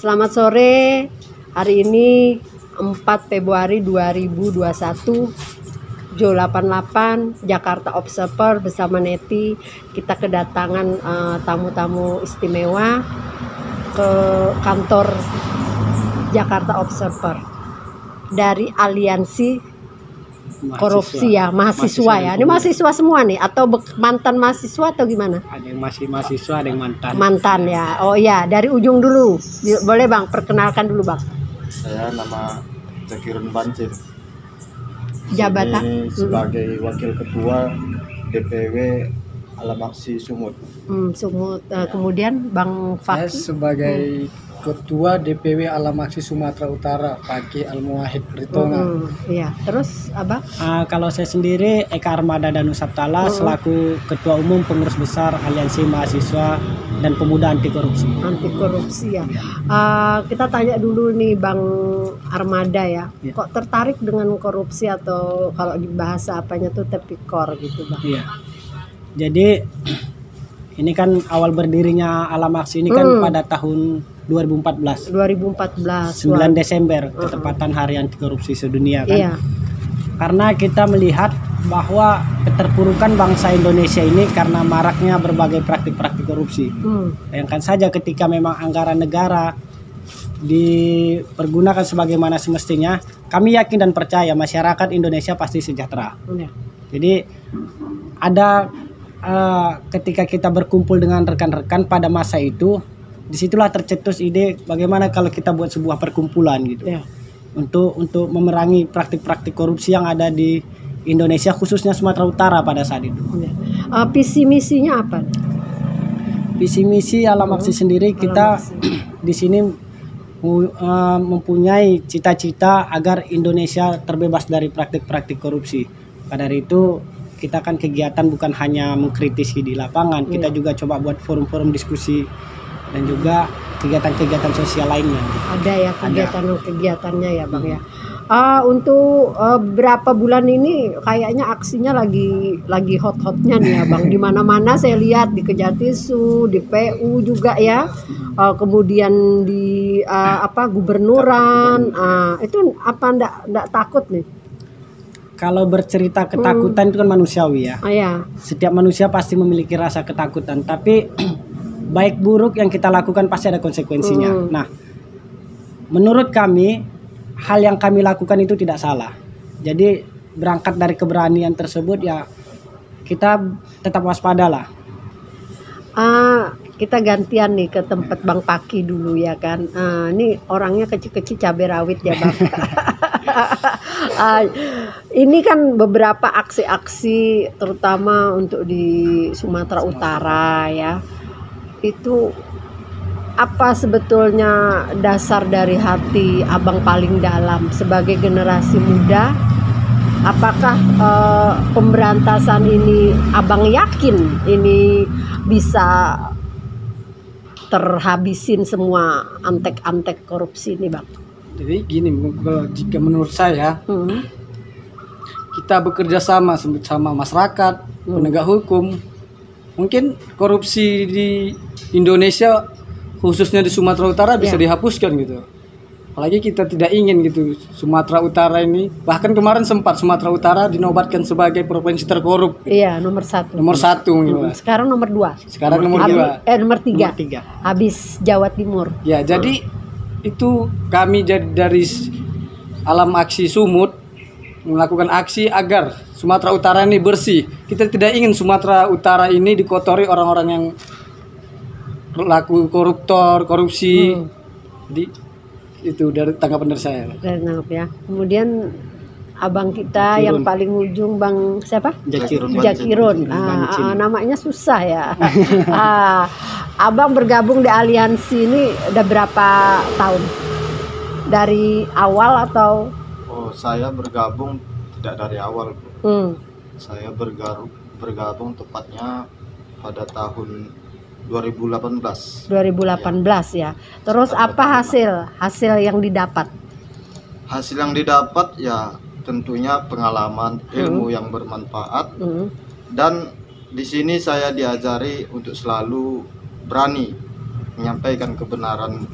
Selamat sore. Hari ini 4 Februari 2021, Jo 88 Jakarta Observer bersama Neti. Kita kedatangan tamu-tamu istimewa ke kantor Jakarta Observer dari Aliansi Korupsi ya, mahasiswa ya. Ini mahasiswa semua nih atau mantan mahasiswa atau gimana? Ada yang masih mahasiswa, ada yang mantan. Mantan ya. Oh iya, dari ujung dulu. Boleh Bang, perkenalkan dulu Bang. Saya nama Zakirun Bancir. Jabatan sebagai Wakil Ketua DPW Alamaksi Sumut. Sumut. Kemudian Bang Saya Fakih sebagai Ketua DPW Alamaksi Sumatera Utara, Fakih Al-Muwahhid Ritonga. Iya. Terus Abang? Kalau saya sendiri Eka Armada Danusaptala selaku Ketua Umum Pengurus Besar Aliansi Mahasiswa dan Pemuda Anti Korupsi. Anti korupsi ya. Kita tanya dulu nih Bang Armada ya. Kok tertarik dengan korupsi atau kalau di bahasa apanya tuh tipikor gitu Bang? Iya. Jadi ini kan awal berdirinya Alamaksi ini kan pada tahun 2014. 9 Desember ketepatan Hari Anti Korupsi Sedunia kan. Iya. Karena kita melihat bahwa keterpurukan bangsa Indonesia ini karena maraknya berbagai praktik-praktik korupsi. Bayangkan saja ketika memang anggaran negara dipergunakan sebagaimana semestinya, kami yakin dan percaya masyarakat Indonesia pasti sejahtera. Jadi ada ketika kita berkumpul dengan rekan-rekan pada masa itu, disitulah tercetus ide bagaimana kalau kita buat sebuah perkumpulan gitu untuk memerangi praktik-praktik korupsi yang ada di Indonesia khususnya Sumatera Utara pada saat itu. Visi misinya apa? Visi misi Alamaksi sendiri kita di sini mempunyai cita-cita agar Indonesia terbebas dari praktik-praktik korupsi. Pada hari itu kita kan kegiatan bukan hanya mengkritisi di lapangan, kita juga coba buat forum-forum diskusi dan juga kegiatan-kegiatan sosial lainnya. Ada ya kegiatannya ya Bang ya. Untuk berapa bulan ini kayaknya aksinya lagi hot-hotnya nih ya Bang. Di mana-mana saya lihat di Kejatisu, di PU juga ya. Kemudian di gubernuran. Itu apa ndak takut nih? Kalau bercerita ketakutan itu kan manusiawi ya. Iya. Setiap manusia pasti memiliki rasa ketakutan, tapi baik buruk yang kita lakukan pasti ada konsekuensinya. Nah, menurut kami hal yang kami lakukan itu tidak salah. Jadi berangkat dari keberanian tersebut ya kita tetap waspada lah. Kita gantian nih ke tempat Bang Fakih dulu ya kan. Ini orangnya kecil-kecil cabai rawit ya Bang. Ini kan beberapa aksi-aksi terutama untuk di Sumatera Utara ya. Itu apa sebetulnya dasar dari hati Abang paling dalam sebagai generasi muda? Apakah pemberantasan ini Abang yakin ini bisa terhabisin semua antek-antek korupsi ini Bang? Jadi gini, jika menurut saya kita bekerja sama masyarakat, penegak hukum, mungkin korupsi di Indonesia khususnya di Sumatera Utara bisa dihapuskan gitu. Apalagi kita tidak ingin gitu Sumatera Utara ini, bahkan kemarin sempat Sumatera Utara dinobatkan sebagai provinsi terkorup. Iya, nomor 1. Nomor 1 gitu. Sekarang nomor 2. Sekarang nomor 2. Nomor 3. Habis Jawa Timur. Ya, jadi itu kami dari Alamaksi Sumut melakukan aksi agar Sumatera Utara ini bersih. Kita tidak ingin Sumatera Utara ini dikotori orang-orang yang pelaku koruptor, korupsi. Jadi itu dari tanggapan dari saya. Ya. Kemudian abang kita yang paling ujung Bang siapa? Zakirun. Namanya susah ya. Abang bergabung di aliansi ini udah berapa tahun? Dari awal atau? Oh, saya bergabung tidak dari awal, Bu. Saya bergabung tepatnya pada tahun 2018 ya. Terus apa hasil yang didapat? Hasil yang didapat ya tentunya pengalaman, ilmu yang bermanfaat, dan di sini saya diajari untuk selalu berani menyampaikan kebenaran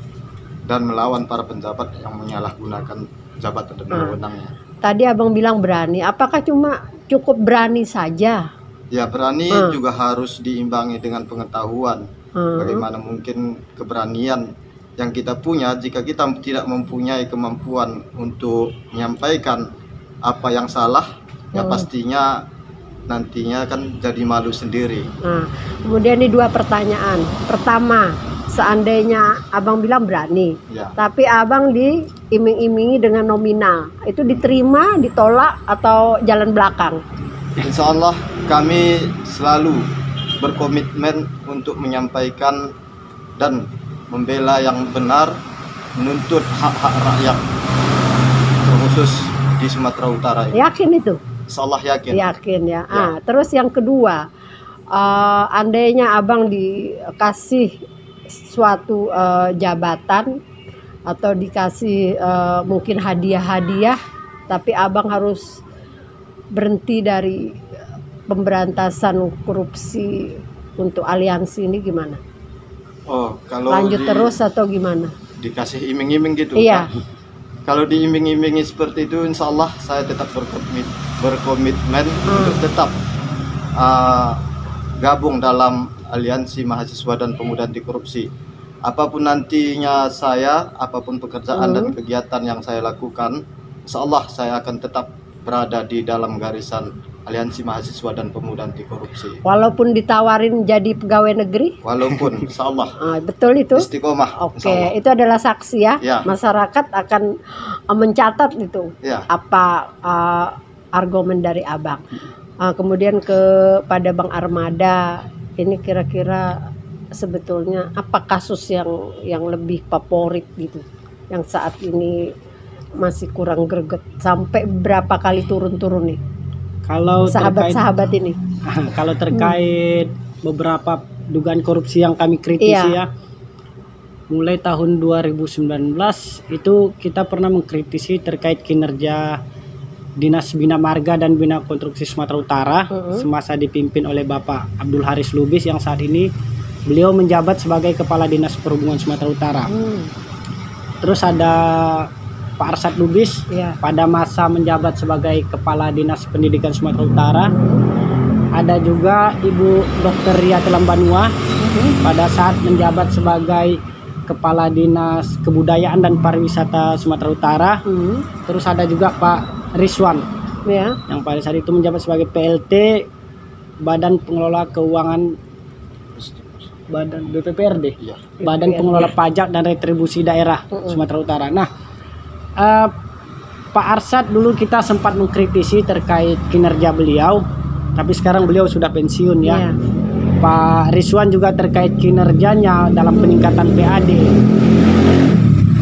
dan melawan para penjabat yang menyalahgunakan jabatan dan wewenangnya. Tadi abang bilang berani, apakah cuma cukup berani saja? Ya, berani juga harus diimbangi dengan pengetahuan. Bagaimana mungkin keberanian yang kita punya jika kita tidak mempunyai kemampuan untuk menyampaikan apa yang salah, ya pastinya nantinya kan jadi malu sendiri. Kemudian ini 2 pertanyaan. Pertama, seandainya abang bilang berani, tapi abang diiming-imingi dengan nominal, itu diterima, ditolak, atau jalan belakang? Insya Allah kami selalu berkomitmen untuk menyampaikan dan membela yang benar, menuntut hak-hak rakyat, khusus di Sumatera Utara ini. Yakin itu? Insya Allah yakin. Yakin ya. Terus yang kedua, andainya abang dikasih suatu jabatan atau dikasih mungkin hadiah-hadiah, tapi abang harus berhenti dari pemberantasan korupsi untuk aliansi ini, gimana? Oh, kalau lanjut terus atau gimana? Dikasih iming-iming gitu? Iya. Kalau diiming-imingi seperti itu, insya Allah saya tetap berkomitmen untuk tetap gabung dalam aliansi mahasiswa dan pemuda anti korupsi. Apapun nantinya saya, apapun pekerjaan dan kegiatan yang saya lakukan, insya Allah saya akan tetap berada di dalam garisan aliansi mahasiswa dan pemuda anti korupsi. Walaupun ditawarin jadi pegawai negeri? Walaupun, insya Allah. Betul itu? Istiqomah. Oke, itu adalah saksi ya. Masyarakat akan mencatat itu. Apa argumen dari abang. Kemudian kepada Bang Armada, ini kira-kira sebetulnya apa kasus yang lebih favorit gitu, yang saat ini masih kurang greget, sampai berapa kali turun-turun nih? Kalau sahabat-sahabat ini, kalau terkait beberapa dugaan korupsi yang kami kritisi ya, mulai tahun 2019 itu kita pernah mengkritisi terkait kinerja Dinas Bina Marga dan Bina Konstruksi Sumatera Utara semasa dipimpin oleh Bapak Abdul Haris Lubis, yang saat ini beliau menjabat sebagai Kepala Dinas Perhubungan Sumatera Utara. Terus ada Pak Arsad Lubis pada masa menjabat sebagai Kepala Dinas Pendidikan Sumatera Utara. Ada juga Ibu Dr. Ria Telambanua pada saat menjabat sebagai Kepala Dinas Kebudayaan dan Pariwisata Sumatera Utara. Terus ada juga Pak Rizwan yang pada saat itu menjabat sebagai PLT Badan Pengelola Keuangan Badan BPPRD, Badan Pengelola Pajak dan Retribusi Daerah Sumatera Utara. Nah, Pak Arsad dulu kita sempat mengkritisi terkait kinerja beliau, tapi sekarang beliau sudah pensiun ya. Pak Rizwan juga terkait kinerjanya dalam peningkatan PAD.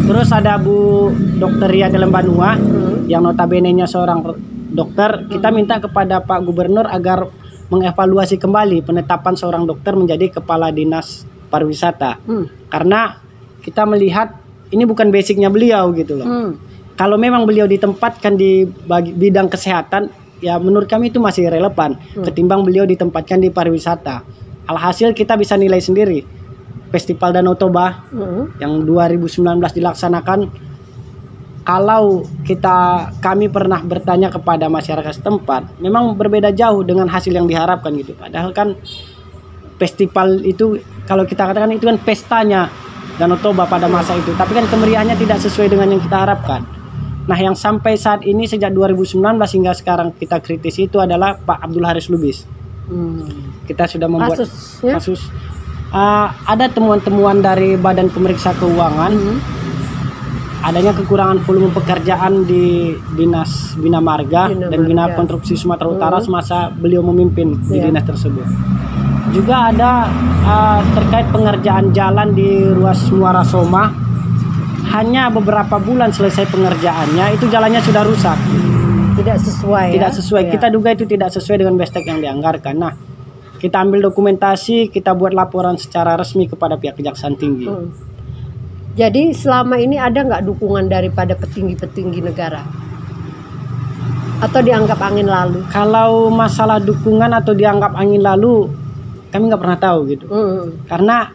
Terus ada Bu Dr. Ria Telambanua yang notabene-nya seorang dokter. Kita minta kepada Pak Gubernur agar mengevaluasi kembali penetapan seorang dokter menjadi Kepala Dinas Pariwisata. Karena kita melihat ini bukan basicnya beliau gitu loh. Kalau memang beliau ditempatkan di bidang kesehatan, ya menurut kami itu masih relevan ketimbang beliau ditempatkan di pariwisata. Alhasil kita bisa nilai sendiri. Festival Danau Toba yang 2019 dilaksanakan, kalau kami pernah bertanya kepada masyarakat setempat, memang berbeda jauh dengan hasil yang diharapkan gitu. Padahal kan festival itu kalau kita katakan itu kan pestanya Danau Toba pada masa itu, tapi kan kemeriahannya tidak sesuai dengan yang kita harapkan. Nah, yang sampai saat ini sejak 2019 hingga sekarang kita kritisi itu adalah Pak Abdul Haris Lubis. Kita sudah membuat kasus. Ada temuan-temuan dari Badan Pemeriksa Keuangan, adanya kekurangan volume pekerjaan di Dinas Bina Marga dan Bina Konstruksi Sumatera Utara semasa beliau memimpin di dinas tersebut. Juga ada terkait pengerjaan jalan di ruas Muara Soma. Hanya beberapa bulan selesai pengerjaannya, itu jalannya sudah rusak. Tidak sesuai. Tidak sesuai. Kita duga itu tidak sesuai dengan bestek yang dianggarkan. Nah, kita ambil dokumentasi, kita buat laporan secara resmi kepada pihak Kejaksaan Tinggi. Jadi selama ini ada nggak dukungan daripada petinggi-petinggi negara? Atau dianggap angin lalu? Kalau masalah dukungan atau dianggap angin lalu, kami nggak pernah tahu gitu. Karena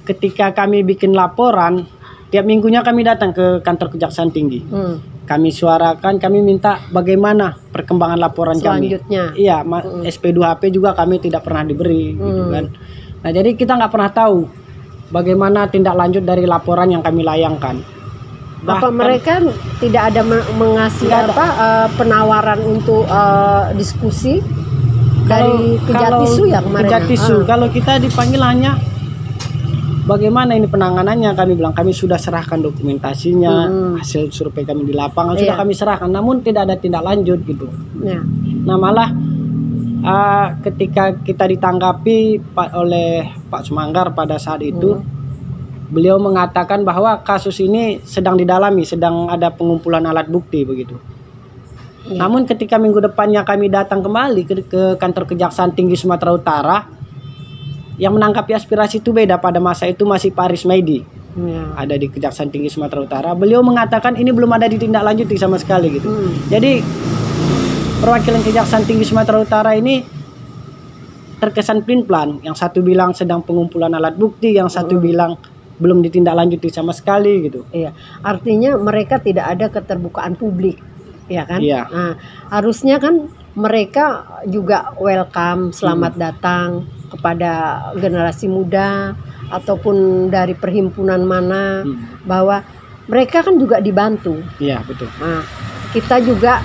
ketika kami bikin laporan, tiap minggunya kami datang ke kantor Kejaksaan Tinggi. Kami suarakan, kami minta bagaimana perkembangan laporan selanjutnya. Kami. Iya, SP2HP juga kami tidak pernah diberi, gitu kan. Nah, jadi kita nggak pernah tahu bagaimana tindak lanjut dari laporan yang kami layangkan. Apa mereka tidak ada mengasih penawaran untuk diskusi dari Kejatisu ya kemarin? Kejatisu, kalau kita dipanggil hanya bagaimana ini penanganannya, kami bilang kami sudah serahkan dokumentasinya, hasil survei kami di lapangan sudah kami serahkan, namun tidak ada tindak lanjut gitu. Nah malah ketika kita ditanggapi oleh Pak Sumanggar pada saat itu, beliau mengatakan bahwa kasus ini sedang didalami, sedang ada pengumpulan alat bukti begitu. Namun ketika minggu depannya kami datang kembali ke kantor Kejaksaan Tinggi Sumatera Utara, yang menanggapi aspirasi itu beda. Pada masa itu masih Pak Rismaidi ada di Kejaksaan Tinggi Sumatera Utara. Beliau mengatakan ini belum ada ditindaklanjuti sama sekali gitu. Jadi perwakilan Kejaksaan Tinggi Sumatera Utara ini terkesan pelin-pelan. Yang satu bilang sedang pengumpulan alat bukti, yang satu bilang belum ditindaklanjuti sama sekali gitu. Iya, artinya mereka tidak ada keterbukaan publik, ya kan? Iya. Nah, harusnya kan mereka juga welcome, selamat datang kepada generasi muda ataupun dari perhimpunan mana, bahwa mereka kan juga dibantu. Iya, betul. Nah, kita juga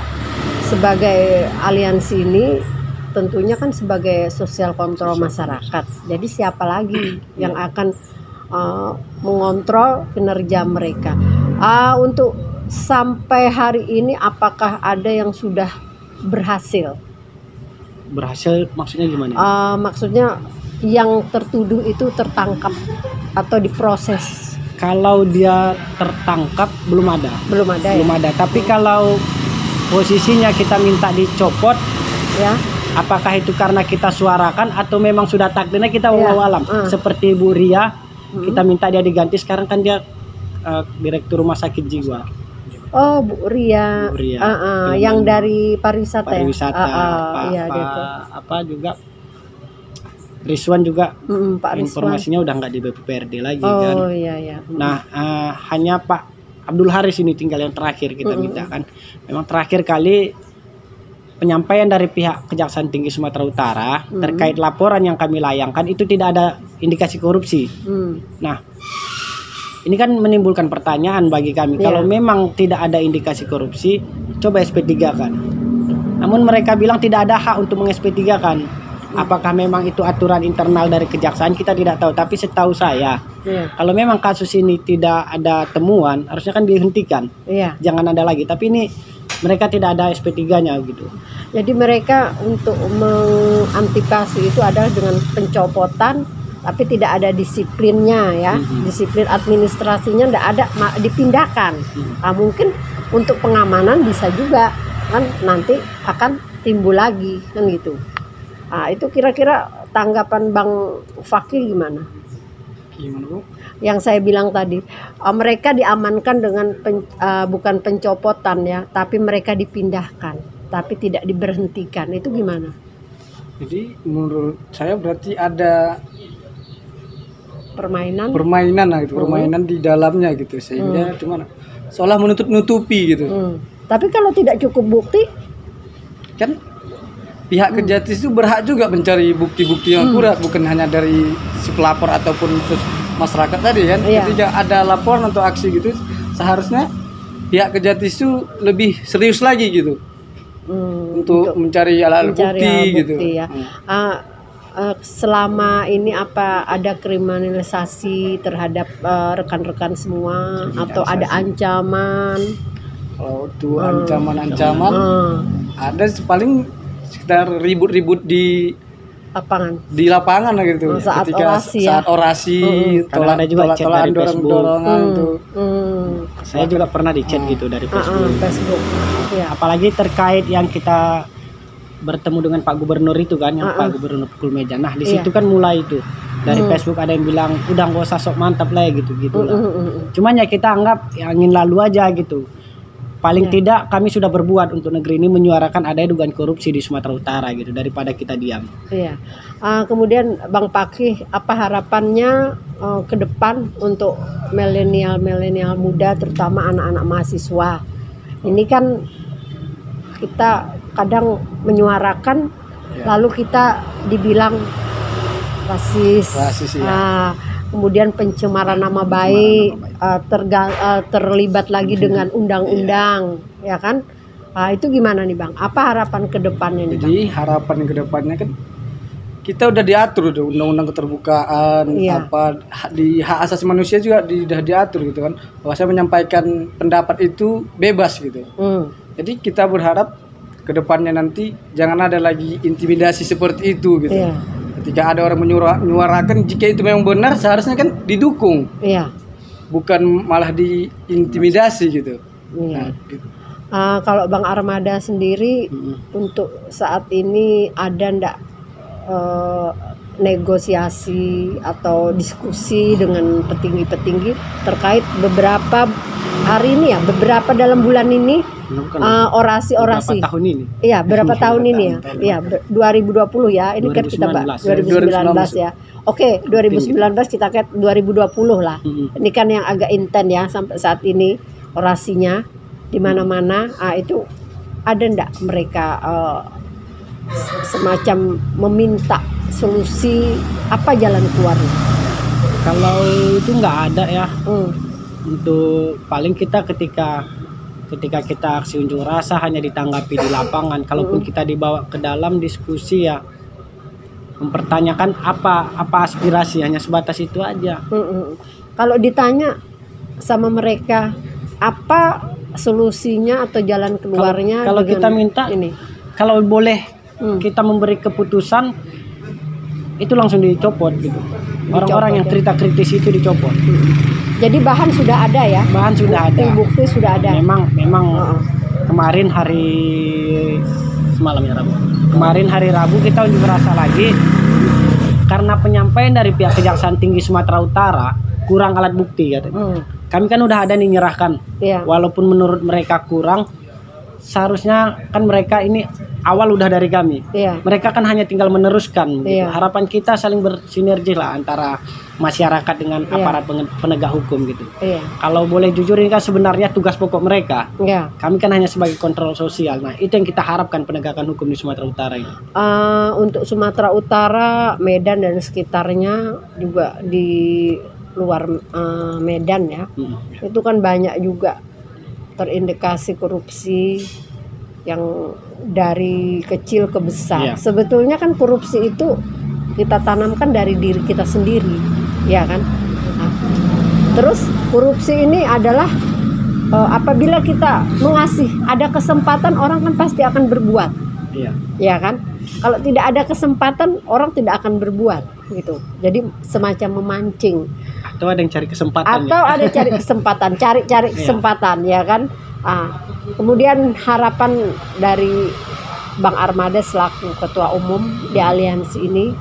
sebagai aliansi ini tentunya kan sebagai sosial kontrol masyarakat. Jadi siapa lagi yang akan mengontrol kinerja mereka? Untuk sampai hari ini apakah ada yang sudah berhasil? Berhasil maksudnya gimana? Maksudnya yang tertuduh itu tertangkap atau diproses? Kalau dia tertangkap belum ada. Belum ada. Belum ada. Tapi kalau posisinya kita minta dicopot, ya. Apakah itu karena kita suarakan atau memang sudah takdirnya, kita wallahu alam. Seperti Bu Ria, kita minta dia diganti. Sekarang kan dia direktur rumah sakit jiwa. Oh, Bu Ria, yang dari pariwisata. Iya, apa juga Rizwan juga, Pak Rizwan. Informasinya udah nggak di BPPRD lagi kan. Oh iya. Nah, hanya Pak Abdul Haris ini tinggal yang terakhir kita minta kan. Memang terakhir kali penyampaian dari pihak Kejaksaan Tinggi Sumatera Utara terkait laporan yang kami layangkan itu tidak ada indikasi korupsi. Nah, ini kan menimbulkan pertanyaan bagi kami. Kalau memang tidak ada indikasi korupsi, coba SP3 kan. Namun mereka bilang tidak ada hak untuk meng-SP3 kan. Apakah memang itu aturan internal dari kejaksaan, kita tidak tahu. Tapi setahu saya, kalau memang kasus ini tidak ada temuan, harusnya kan dihentikan. Jangan ada lagi. Tapi ini mereka tidak ada SP3-nya gitu. Jadi mereka untuk mengantisipasi itu adalah dengan pencopotan, tapi tidak ada disiplinnya ya. Disiplin administrasinya tidak ada, dipindahkan. Mungkin untuk pengamanan bisa juga kan, nanti akan timbul lagi kan gitu. Itu kira-kira tanggapan Bang Fakih gimana? Gimana, Bu? Yang saya bilang tadi, mereka diamankan dengan bukan pencopotan ya, tapi mereka dipindahkan, tapi tidak diberhentikan. Itu gimana? Jadi menurut saya berarti ada permainan lah gitu, permainan di dalamnya gitu, sehingga cuman seolah menutup-nutupi gitu. Tapi kalau tidak cukup bukti, kan pihak Kejatis itu berhak juga mencari bukti-bukti yang akurat, bukan hanya dari si pelapor ataupun masyarakat tadi kan. Ketika ada laporan atau aksi gitu, seharusnya pihak Kejatis itu lebih serius lagi gitu untuk mencari alat bukti gitu. Ya. Selama ini apa ada kriminalisasi terhadap rekan-rekan semua atau ada ancaman? Kalau itu ancaman-ancaman ada paling sekitar ribut-ribut di lapangan lah gitu. Saat ketika orasi, saat orasi, tolak dorongan tuh. Saya juga pernah di chat gitu dari Facebook. Ya. Apalagi terkait yang kita bertemu dengan Pak Gubernur itu kan, yang Pak Gubernur pukul meja. Nah, di situ kan mulai itu. Dari Facebook ada yang bilang udah gak usah sok mantap lah gitu lah. Cuman ya kita anggap ya angin lalu aja gitu. Paling tidak kami sudah berbuat untuk negeri ini, menyuarakan ada dugaan korupsi di Sumatera Utara gitu, daripada kita diam. Iya. Kemudian Bang Pakih, apa harapannya ke depan untuk milenial muda, terutama anak-anak mahasiswa? Ini kan kita kadang menyuarakan, lalu kita dibilang rasis ya. Kemudian pencemaran nama baik, terlibat lagi dengan undang-undang, ya kan? Itu gimana nih Bang? Apa harapan ke depannya nih Bang? Jadi harapan ke depannya kan kita udah diatur udah undang-undang keterbukaan, apa di hak asasi manusia juga sudah diatur gitu kan, bahwa saya menyampaikan pendapat itu bebas gitu. Jadi kita berharap ke depannya nanti jangan ada lagi intimidasi seperti itu gitu. Ketika ada orang menyuarakan, jika itu memang benar seharusnya kan didukung, bukan malah diintimidasi gitu. Nah, gitu. Kalau Bang Armada sendiri untuk saat ini ada ndak negosiasi atau diskusi dengan petinggi-petinggi terkait beberapa hari ini ya, beberapa dalam bulan ini orasi-orasi. Berapa tahun ini? Iya, berapa tahun ini ya? Iya, 2020 ya. Ini kan kita 2019 ya. Oke, 2019 kita ke 2020 lah. Ini kan yang agak intens ya sampai saat ini orasinya di mana-mana. Itu ada ndak mereka semacam meminta solusi, apa jalan keluarnya? Kalau itu nggak ada ya. Untuk paling kita ketika kita aksi unjuk rasa hanya ditanggapi di lapangan. Kalaupun kita dibawa ke dalam diskusi ya mempertanyakan apa aspirasi, hanya sebatas itu aja. Kalau ditanya sama mereka apa solusinya atau jalan keluarnya? Kalau kita minta ini, kalau boleh kita memberi keputusan itu langsung dicopot gitu. Orang-orang yang cerita kritis itu dicopot. Jadi bahan sudah ada ya? Bahan sudah ada. Bukti sudah ada. Memang kemarin Kemarin hari Rabu kita unjuk rasa lagi karena penyampaian dari pihak Kejaksaan Tinggi Sumatera Utara kurang alat bukti katanya. Kami kan udah ada nih nyerahkan. Walaupun menurut mereka kurang, seharusnya kan mereka ini awal udah dari kami. Mereka kan hanya tinggal meneruskan. Gitu. Harapan kita saling bersinergi lah antara masyarakat dengan aparat penegak hukum gitu. Kalau boleh jujur ini kan sebenarnya tugas pokok mereka. Kami kan hanya sebagai kontrol sosial. Nah itu yang kita harapkan penegakan hukum di Sumatera Utara ini. Untuk Sumatera Utara, Medan dan sekitarnya juga di luar Medan ya. Itu kan banyak juga terindikasi korupsi yang dari kecil ke besar. Sebetulnya kan korupsi itu kita tanamkan dari diri kita sendiri, ya kan? Terus korupsi ini adalah apabila kita mengasih, ada kesempatan orang kan pasti akan berbuat, ya kan? Kalau tidak ada kesempatan orang tidak akan berbuat, gitu. Jadi semacam memancing. Atau ada yang cari kesempatan. Atau ada cari kesempatan, cari kesempatan, ya kan? Kemudian harapan dari Bang Armada selaku Ketua Umum di aliansi ini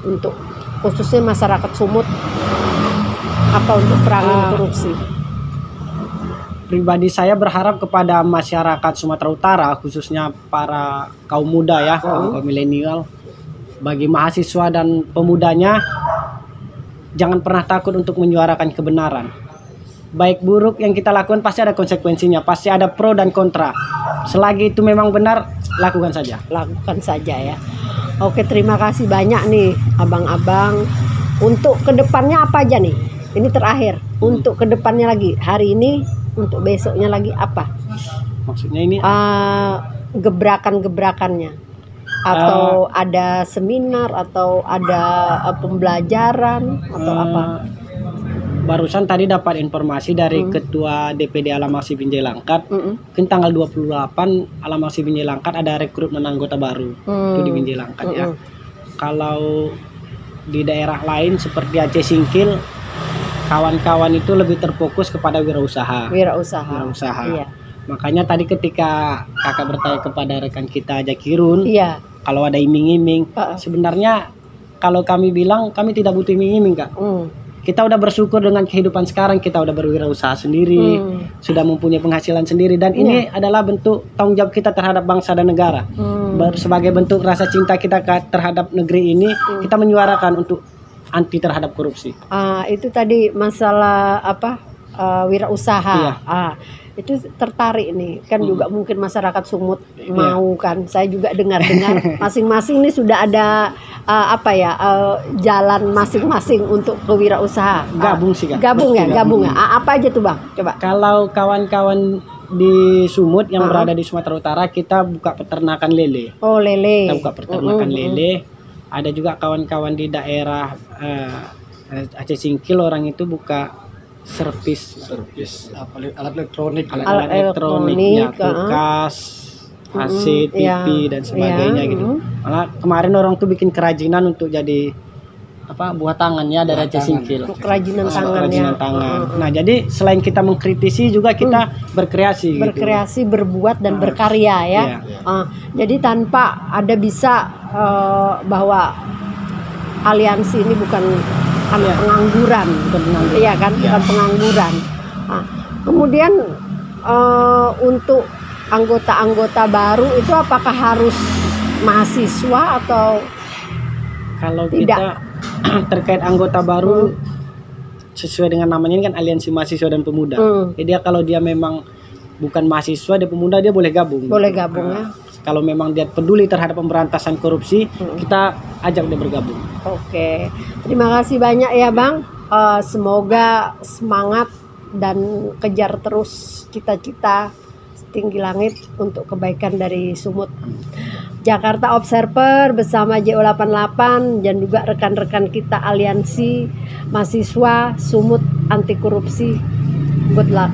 untuk khususnya masyarakat Sumut, apa untuk perang korupsi? Pribadi saya berharap kepada masyarakat Sumatera Utara, khususnya para kaum muda ya, kaum milenial, bagi mahasiswa dan pemudanya, jangan pernah takut untuk menyuarakan kebenaran. Baik buruk yang kita lakukan pasti ada konsekuensinya, pasti ada pro dan kontra. Selagi itu memang benar, lakukan saja. Lakukan saja ya. Oke, terima kasih banyak nih abang-abang. Untuk kedepannya apa aja nih? Ini terakhir. Untuk kedepannya lagi, hari ini, untuk besoknya lagi apa? Maksudnya ini? Gebrakan-gebrakannya. Atau ada seminar, atau ada pembelajaran, atau apa? Barusan tadi dapat informasi dari Ketua DPD Alamasi Binjai Langkat. Kan tanggal 28 Alamasi Binjai Langkat ada rekrutmen anggota baru. Itu di Binjai Langkat ya. Kalau di daerah lain seperti Aceh Singkil, kawan-kawan itu lebih terfokus kepada wirausaha. Iya. Makanya tadi ketika kakak bertanya kepada rekan kita Jakirun, kalau ada iming-iming, sebenarnya kalau kami bilang kami tidak butuh iming-iming kak. kita udah bersyukur dengan kehidupan sekarang, kita udah berwirausaha sendiri, sudah mempunyai penghasilan sendiri, dan ini adalah bentuk tanggung jawab kita terhadap bangsa dan negara. Sebagai bentuk rasa cinta kita terhadap negeri ini, kita menyuarakan untuk anti terhadap korupsi. Itu tadi masalah apa, wirausaha. Iya. Itu tertarik nih kan, juga mungkin masyarakat Sumut mau kan, saya juga dengar-dengar masing-masing ini sudah ada jalan masing-masing untuk kewirausaha. Gabung sih, Kak. Gabung ya. Apa aja tuh Bang, coba. Kalau kawan-kawan di Sumut yang berada di Sumatera Utara, kita buka peternakan lele. Oh, lele. Kita buka peternakan lele. Ada juga kawan-kawan di daerah Aceh Singkil, orang itu buka servis alat elektronik, ya, kulkas, AC, TV dan sebagainya gitu. Malah kemarin orang tuh bikin kerajinan untuk jadi buah tangan ya dari Aceh Singkil. Kerajinan tangan. Nah, jadi selain kita mengkritisi juga kita berkreasi gitu. Berbuat dan berkarya ya. Jadi tanpa ada bisa bahwa aliansi ini bukan pengangguran, iya kan, bukan pengangguran. Kemudian untuk anggota-anggota baru itu apakah harus mahasiswa atau kalau tidak? Kita terkait anggota baru sesuai dengan namanya ini kan Aliansi Mahasiswa dan Pemuda. Jadi kalau dia memang bukan mahasiswa, dia pemuda, dia boleh gabung. Boleh gabung ya. Kalau memang dia peduli terhadap pemberantasan korupsi, kita ajak dia bergabung. Oke, terima kasih banyak ya Bang. Semoga semangat dan kejar terus cita-cita setinggi langit untuk kebaikan dari Sumut. Jakarta Observer bersama JO88 dan juga rekan-rekan kita Aliansi Mahasiswa Sumut Anti Korupsi. Good luck.